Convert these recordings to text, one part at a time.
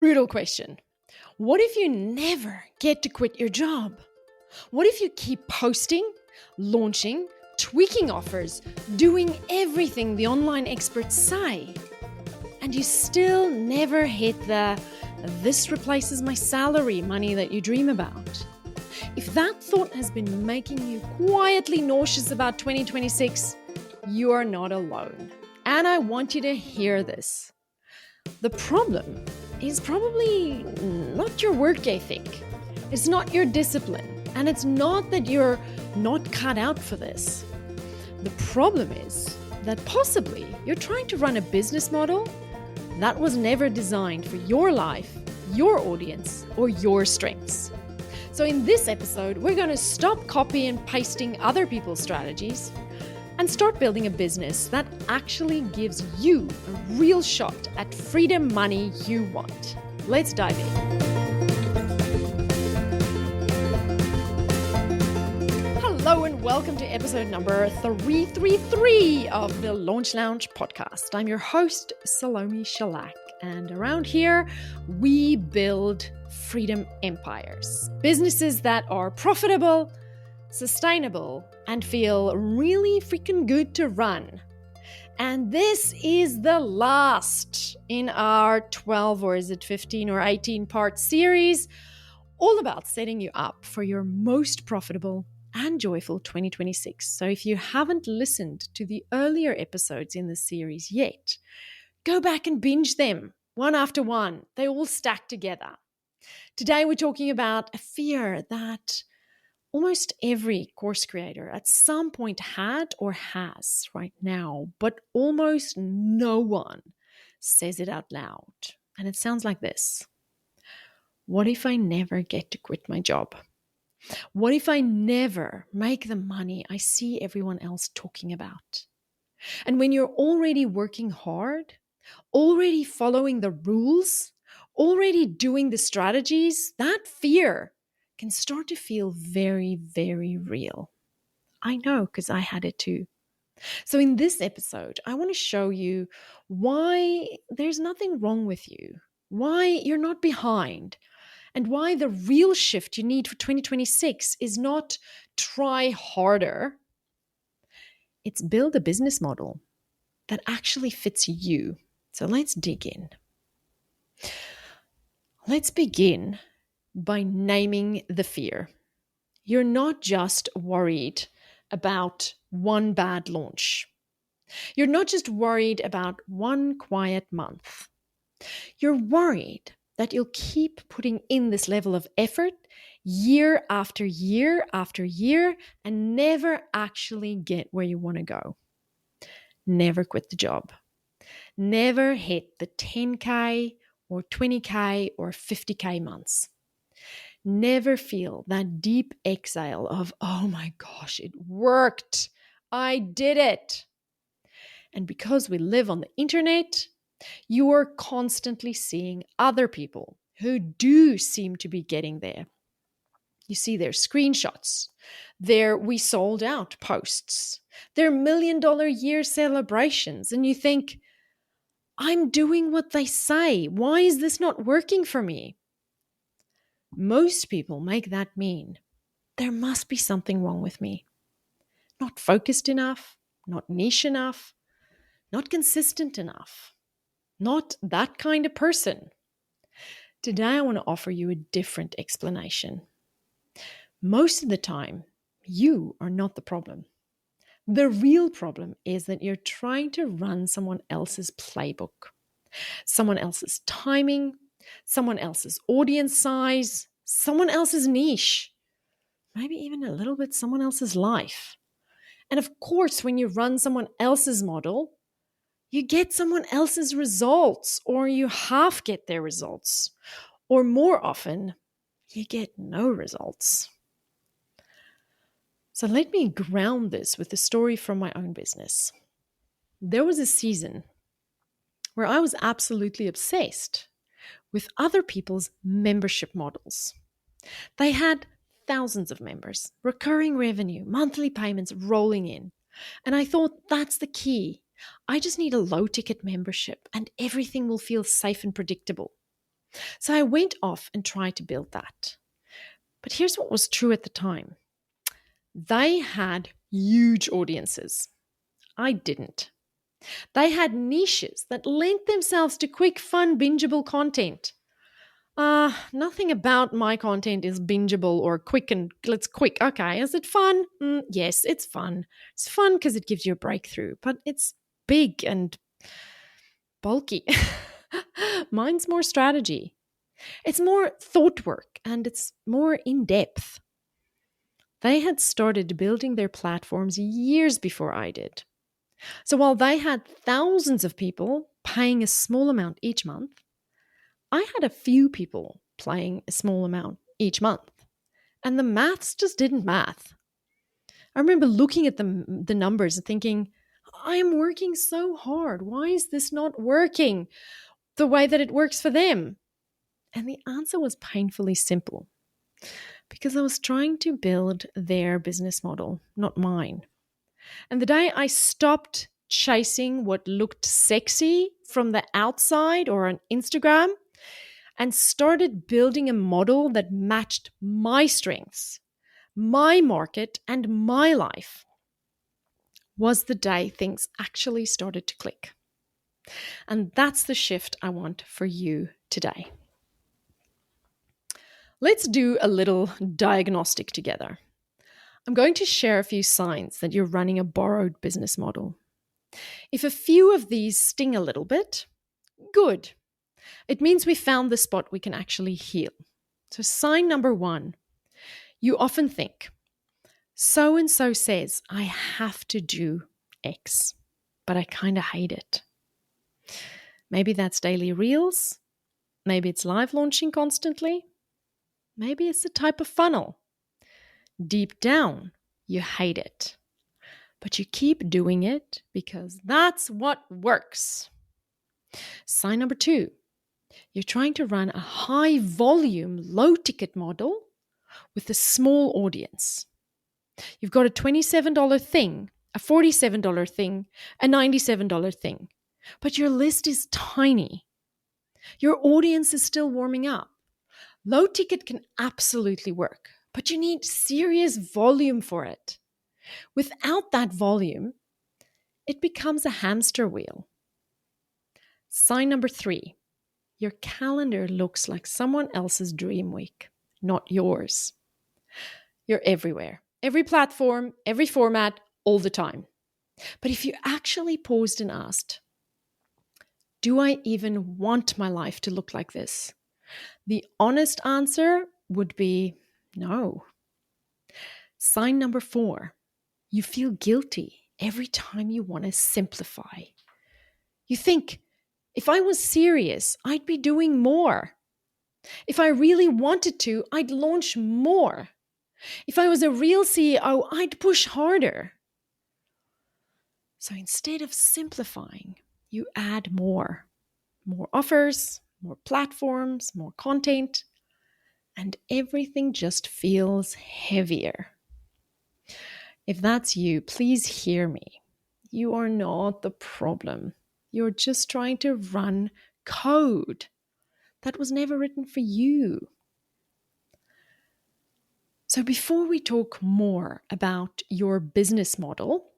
Brutal question. What if you never get to quit your job? What if you keep posting, launching, tweaking offers, doing everything the online experts say, and you still never hit the "this replaces my salary" money that you dream about? If that thought has been making you quietly nauseous about 2026, you are not alone. And I want you to hear this. The problem is probably not your work ethic. It's not your discipline. And it's not that you're not cut out for this. The problem is that possibly you're trying to run a business model that was never designed for your life, your audience, or your strengths. So in this episode, we're going to stop copy and pasting other people's strategies and start building a business that actually gives you a real shot at freedom money you want. Let's dive in. Hello and welcome to episode number 333 of the Launch Lounge podcast. I'm your host, Salome Shalak, and around here, we build freedom empires. Businesses that are profitable, sustainable, and feel really freaking good to run. And this is the last in our 12 or is it 15 or 18 part series, all about setting you up for your most profitable and joyful 2026. So if you haven't listened to the earlier episodes in the series yet, go back and binge them one after one. They all stack together. Today we're talking about a fear that almost every course creator at some point had or has right now, but almost no one says it out loud. And it sounds like this. What if I never get to quit my job? What if I never make the money I see everyone else talking about? And when you're already working hard, already following the rules, already doing the strategies, that fear can start to feel very, very real. I know, because I had it too. So in this episode, I want to show you why there's nothing wrong with you, why you're not behind, and why the real shift you need for 2026 is not try harder. It's build a business model that actually fits you. So let's dig in. Let's begin by naming the fear. You're not just worried about one bad launch. You're not just worried about one quiet month. You're worried that you'll keep putting in this level of effort year after year after year and never actually get where you want to go. Never quit the job. Never hit the 10K or 20K or 50K months. Never feel that deep exhale of, oh my gosh, it worked. I did it. And because we live on the internet, you are constantly seeing other people who do seem to be getting there. You see their screenshots, their "we sold out" posts, their $1 million year celebrations, and you think, I'm doing what they say. Why is this not working for me? Most people make that mean there must be something wrong with me. Not focused enough, not niche enough, not consistent enough, not that kind of person. Today, I want to offer you a different explanation. Most of the time, you are not the problem. The real problem is that you're trying to run someone else's playbook, someone else's timing, someone else's audience size, someone else's niche, maybe even a little bit someone else's life. And of course, when you run someone else's model, you get someone else's results, or you half get their results, or more often, you get no results. So let me ground this with a story from my own business. There was a season where I was absolutely obsessed with other people's membership models. They had thousands of members, recurring revenue, monthly payments rolling in. And I thought, that's the key. I just need a low ticket membership and everything will feel safe and predictable. So I went off and tried to build that. But here's what was true at the time. They had huge audiences. I didn't. They had niches that lent themselves to quick, fun, bingeable content. Nothing about my content is bingeable or quick and let's quick. Okay, is it fun? Yes, it's fun. It's fun because it gives you a breakthrough, but it's big and bulky. Mine's more strategy. It's more thought work and it's more in depth. They had started building their platforms years before I did. So while they had thousands of people paying a small amount each month, I had a few people paying a small amount each month. And the maths just didn't math. I remember looking at the numbers and thinking, I am working so hard. Why is this not working the way that it works for them? And the answer was painfully simple. Because I was trying to build their business model, not mine. And the day I stopped chasing what looked sexy from the outside or on Instagram and started building a model that matched my strengths, my market, and my life, was the day things actually started to click. And that's the shift I want for you today. Let's do a little diagnostic together. I'm going to share a few signs that you're running a borrowed business model. If a few of these sting a little bit, good. It means we found the spot we can actually heal. So sign number 1, you often think, so and so says I have to do X, but I kind of hate it. Maybe that's daily reels. Maybe it's live launching constantly. Maybe it's the type of funnel. Deep down, you hate it, but you keep doing it because that's what works. Sign number 2, you're trying to run a high volume, low ticket model with a small audience. You've got a $27 thing, a $47 thing, a $97 thing, but your list is tiny. Your audience is still warming up. Low ticket can absolutely work, but you need serious volume for it. Without that volume, it becomes a hamster wheel. Sign number 3, your calendar looks like someone else's dream week, not yours. You're everywhere, every platform, every format, all the time. But if you actually paused and asked, do I even want my life to look like this? The honest answer would be no. Sign number 4, you feel guilty every time you want to simplify. You think, if I was serious, I'd be doing more. If I really wanted to, I'd launch more. If I was a real CEO, I'd push harder. So instead of simplifying, you add more. More offers, more platforms, more content, and everything just feels heavier. If that's you, please hear me. You are not the problem. You're just trying to run code that was never written for you. So before we talk more about your business model,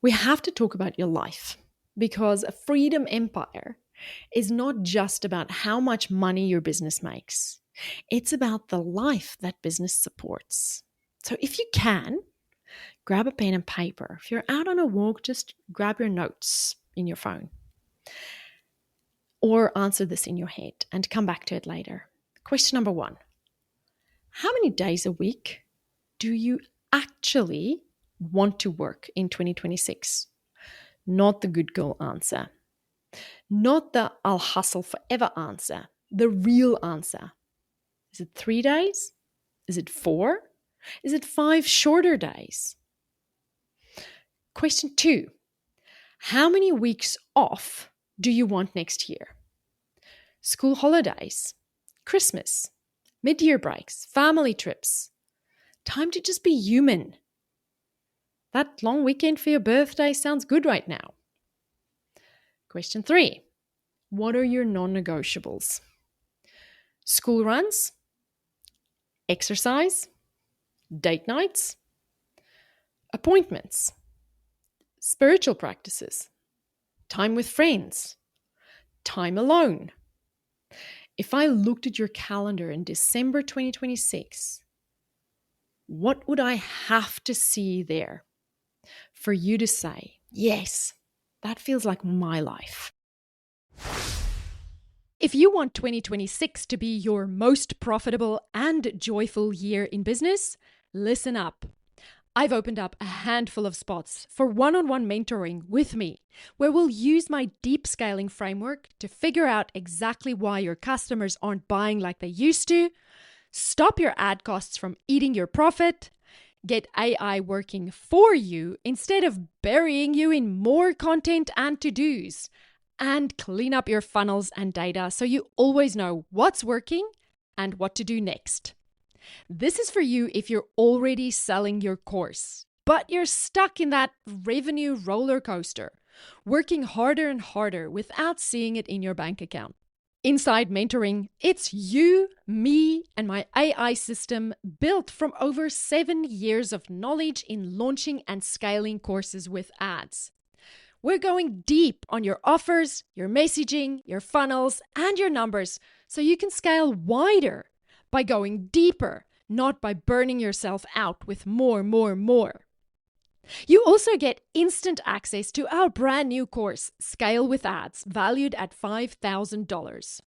we have to talk about your life, because a freedom empire is not just about how much money your business makes. It's about the life that business supports. So if you can, grab a pen and paper. If you're out on a walk, just grab your notes in your phone. Or answer this in your head and come back to it later. Question number 1. How many days a week do you actually want to work in 2026? Not the good girl answer. Not the I'll hustle forever answer. The real answer. Is it 3 days? Is it 4? Is it 5 shorter days? Question 2. How many weeks off do you want next year? School holidays, Christmas, mid-year breaks, family trips. Time to just be human. That long weekend for your birthday sounds good right now. Question 3. What are your non-negotiables? School runs, exercise, date nights, appointments, spiritual practices, time with friends, time alone. If I looked at your calendar in December 2026, what would I have to see there for you to say, yes, that feels like my life? If you want 2026 to be your most profitable and joyful year in business, listen up. I've opened up a handful of spots for one-on-one mentoring with me, where we'll use my deep scaling framework to figure out exactly why your customers aren't buying like they used to, stop your ad costs from eating your profit, get AI working for you instead of burying you in more content and to-dos, and clean up your funnels and data so you always know what's working and what to do next. This is for you if you're already selling your course, but you're stuck in that revenue roller coaster, working harder and harder without seeing it in your bank account. Inside Mentoring, it's you, me, and my AI system built from over 7 years of knowledge in launching and scaling courses with ads. We're going deep on your offers, your messaging, your funnels, and your numbers so you can scale wider by going deeper, not by burning yourself out with more. You also get instant access to our brand new course, Scale with Ads, valued at $5,000.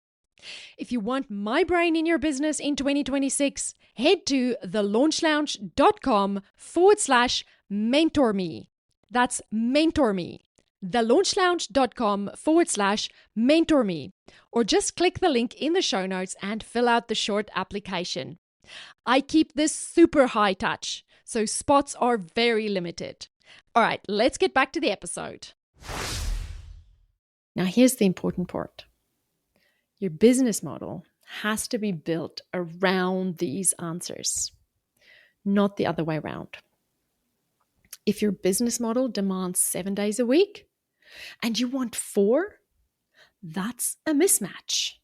If you want my brain in your business in 2026, head to thelaunchlounge.com/mentorme. That's mentor me. thelaunchlounge.com/mentorme. Or just click the link in the show notes and fill out the short application. I keep this super high touch, so spots are very limited. All right, let's get back to the episode. Now, here's the important part. Your business model has to be built around these answers, not the other way around. If your business model demands 7 days a week and you want 4, that's a mismatch.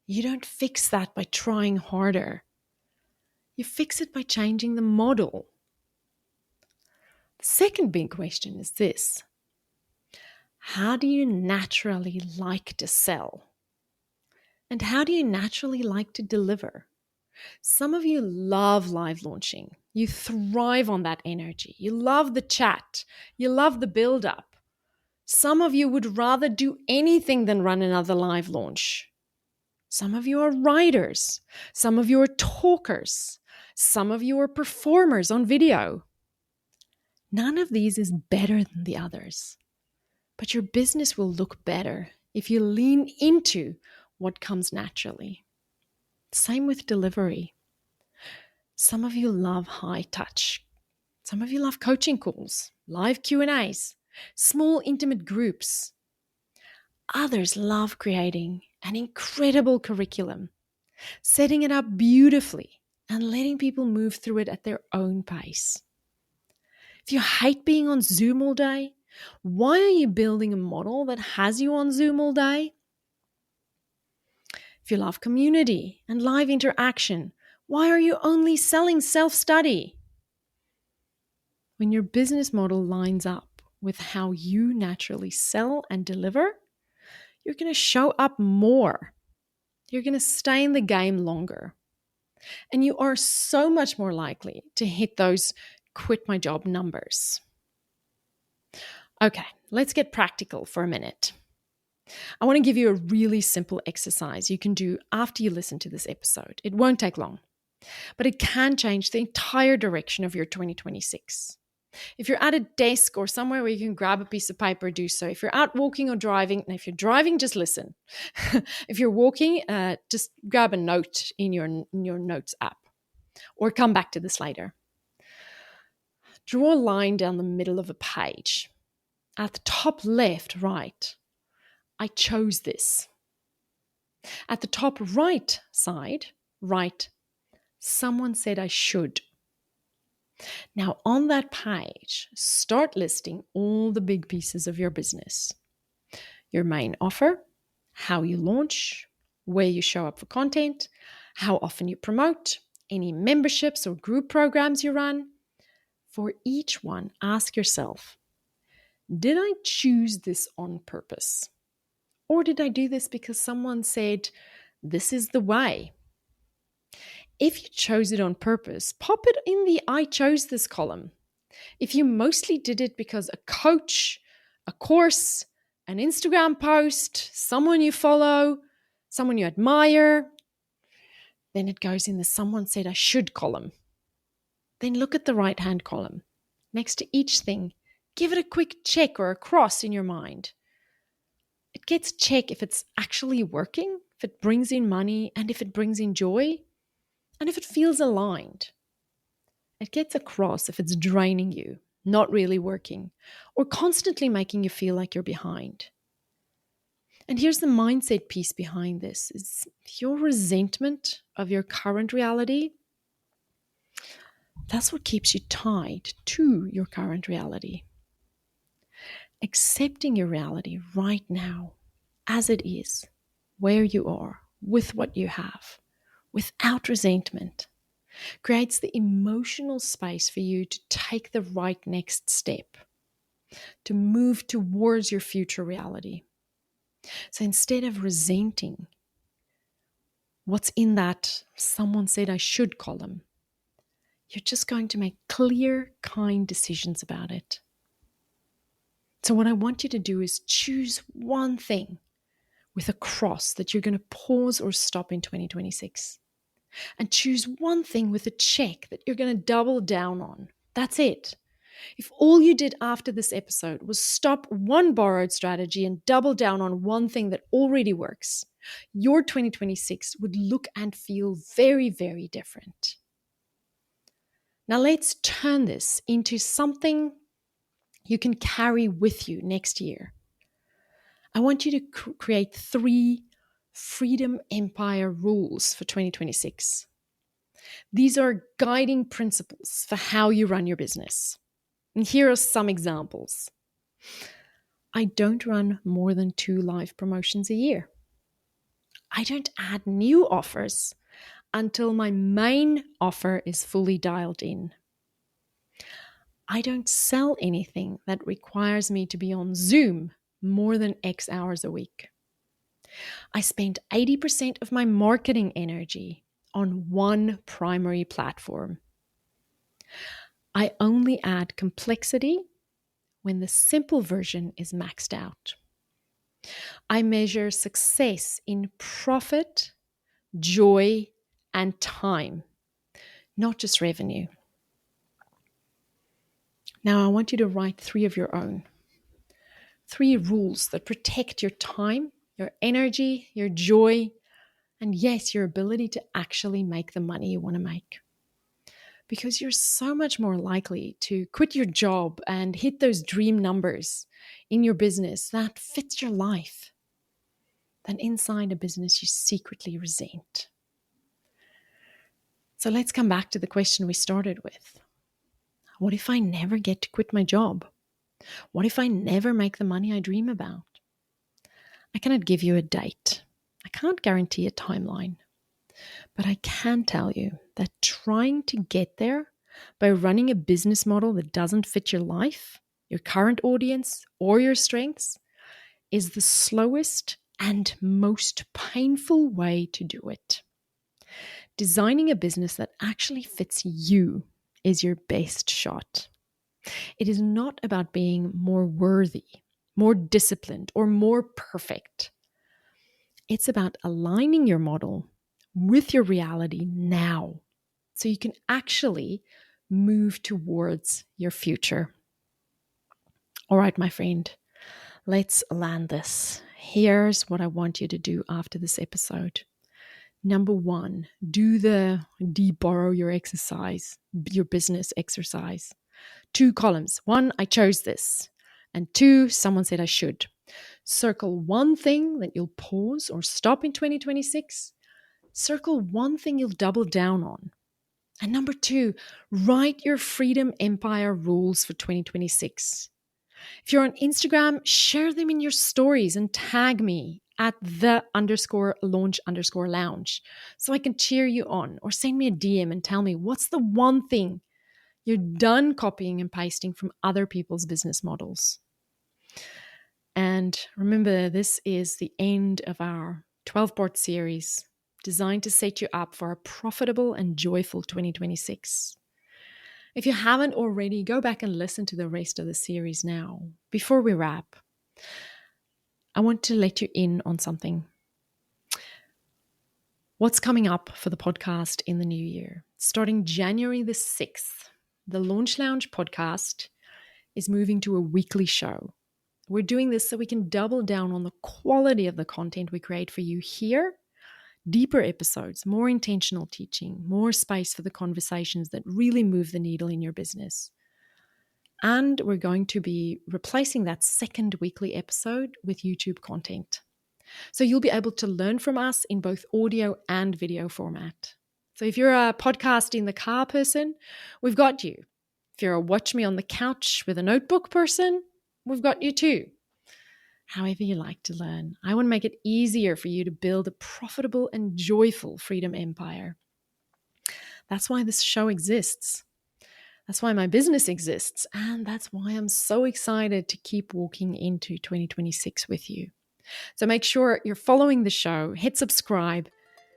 You don't fix that by trying harder. You fix it by changing the model. The second big question is this: how do you naturally like to sell? And how do you naturally like to deliver? Some of you love live launching. You thrive on that energy. You love the chat. You love the build-up. Some of you would rather do anything than run another live launch. Some of you are writers. Some of you are talkers. Some of you are performers on video. None of these is better than the others. But your business will look better if you lean into what comes naturally. Same with delivery. Some of you love high touch. Some of you love coaching calls, live Q&As, small intimate groups. Others love creating an incredible curriculum, setting it up beautifully and letting people move through it at their own pace. If you hate being on Zoom all day, why are you building a model that has you on Zoom all day? If you love community and live interaction, why are you only selling self-study? When your business model lines up with how you naturally sell and deliver, you're going to show up more. You're going to stay in the game longer. And you are so much more likely to hit those quit my job numbers. Okay, let's get practical for a minute. I want to give you a really simple exercise you can do after you listen to this episode. It won't take long, but it can change the entire direction of your 2026. If you're at a desk or somewhere where you can grab a piece of paper, do so. If you're out walking or driving, and if you're driving, just listen. If you're walking, just grab a note in your notes app or come back to this later. Draw a line down the middle of a page. At the top left, right, I chose this. At the top right side, right, someone said I should. Now on that page, start listing all the big pieces of your business. Your main offer, how you launch, where you show up for content, how often you promote, any memberships or group programs you run. For each one, ask yourself, did I choose this on purpose? Or did I do this because someone said, this is the way? If you chose it on purpose, pop it in the I chose this column. If you mostly did it because a coach, a course, an Instagram post, someone you follow, someone you admire, then it goes in the someone said I should column. Then look at the right-hand column. Next to each thing, give it a quick check or a cross in your mind. It gets check if it's actually working, if it brings in money, and if it brings in joy, and if it feels aligned. It gets a cross if it's draining you, not really working, or constantly making you feel like you're behind. And here's the mindset piece behind this, is your resentment of your current reality. That's what keeps you tied to your current reality. Accepting your reality right now, as it is, where you are, with what you have, without resentment, creates the emotional space for you to take the right next step, to move towards your future reality. So instead of resenting what's in that someone said I should column, you're just going to make clear, kind decisions about it. So what I want you to do is choose one thing with a cross that you're going to pause or stop in 2026. And choose one thing with a check that you're going to double down on. That's it. If all you did after this episode was stop one borrowed strategy and double down on one thing that already works, your 2026 would look and feel very, very different. Now let's turn this into something you can carry with you next year. I want you to create 3 Freedom Empire rules for 2026. These are guiding principles for how you run your business. And here are some examples. I don't run more than 2 live promotions a year. I don't add new offers until my main offer is fully dialed in. I don't sell anything that requires me to be on Zoom more than X hours a week. I spend 80% of my marketing energy on one primary platform. I only add complexity when the simple version is maxed out. I measure success in profit, joy, and time, not just revenue. Now, I want you to write 3 of your own. 3 rules that protect your time, your energy, your joy, and yes, your ability to actually make the money you want to make. Because you're so much more likely to quit your job and hit those dream numbers in your business that fits your life than inside a business you secretly resent. So let's come back to the question we started with. What if I never get to quit my job? What if I never make the money I dream about? I cannot give you a date. I can't guarantee a timeline. But I can tell you that trying to get there by running a business model that doesn't fit your life, your current audience, or your strengths is the slowest and most painful way to do it. Designing a business that actually fits you is your best shot. It is not about being more worthy, more disciplined, or more perfect. It's about aligning your model with your reality now so you can actually move towards your future. All right, my friend, let's land this. Here's what I want you to do after this episode. Number 1, do the deborrow your exercise, your business exercise. 2 columns. 1, I chose this. And 2, someone said I should. Circle one thing that you'll pause or stop in 2026. Circle one thing you'll double down on. And number 2, write your Freedom Empire rules for 2026. If you're on Instagram, share them in your stories and tag me at the_launch_lounge so I can cheer you on, or send me a DM and tell me what's the one thing you're done copying and pasting from other people's business models. And remember, this is the end of our 12-part series designed to set you up for a profitable and joyful 2026. If you haven't already, go back and listen to the rest of the series now. Before we wrap, I want to let you in on something. What's coming up for the podcast in the new year? Starting January the 6th, the Launch Lounge podcast is moving to a weekly show. We're doing this so we can double down on the quality of the content we create for you here. Deeper episodes, more intentional teaching, more space for the conversations that really move the needle in your business. And we're going to be replacing that second weekly episode with YouTube content. So you'll be able to learn from us in both audio and video format. So if you're a podcast in the car person, we've got you. If you're a watch me on the couch with a notebook person, we've got you too. However you like to learn, I want to make it easier for you to build a profitable and joyful freedom empire. That's why this show exists. That's why my business exists. And that's why I'm so excited to keep walking into 2026 with you. So make sure you're following the show, hit subscribe,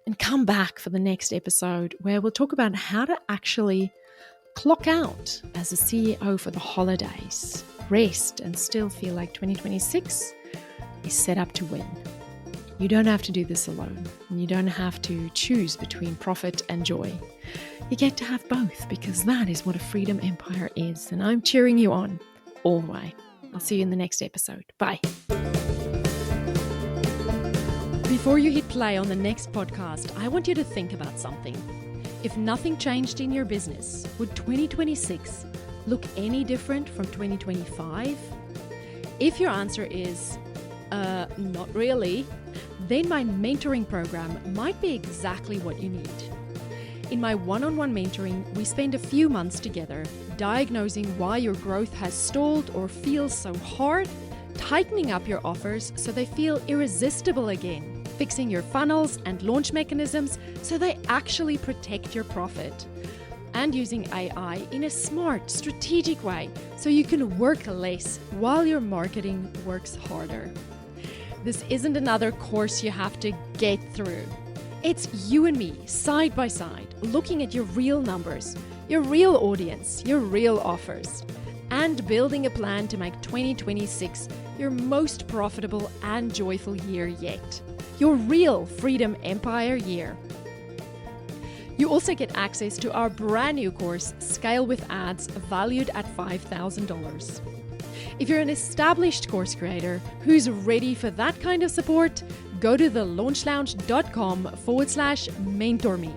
and come back for the next episode where we'll talk about how to actually clock out as a CEO for the holidays, rest, and still feel like 2026 is set up to win. You don't have to do this alone, and you don't have to choose between profit and joy. You get to have both, because that is what a freedom empire is, and I'm cheering you on all the way. I'll see you in the next episode. Bye. Before you hit play on the next podcast, I want you to think about something. If nothing changed in your business, would 2026 look any different from 2025? If your answer is, not really, then my mentoring program might be exactly what you need. In my one-on-one mentoring, we spend a few months together diagnosing why your growth has stalled or feels so hard, tightening up your offers so they feel irresistible again, fixing your funnels and launch mechanisms so they actually protect your profit, and using AI in a smart, strategic way so you can work less while your marketing works harder. This isn't another course you have to get through. It's you and me, side by side, looking at your real numbers, your real audience, your real offers, and building a plan to make 2026 your most profitable and joyful year yet. Your real freedom empire year. You also get access to our brand new course, Scale with Ads, valued at $5,000. If you're an established course creator who's ready for that kind of support, go to thelaunchlounge.com/mentorme.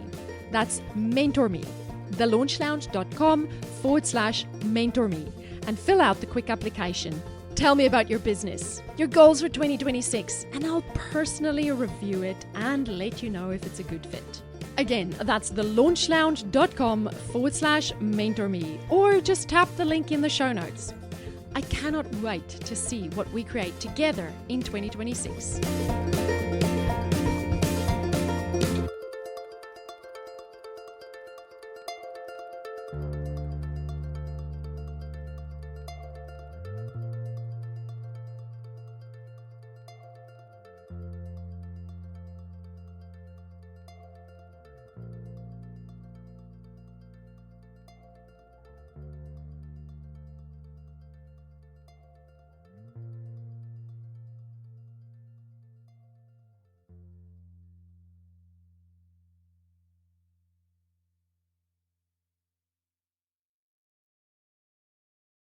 That's mentor me. thelaunchlounge.com/mentorme, and fill out the quick application. Tell me about your business, your goals for 2026, and I'll personally review it and let you know if it's a good fit. Again, that's thelaunchlounge.com/mentorme, or just tap the link in the show notes. I cannot wait to see what we create together in 2026.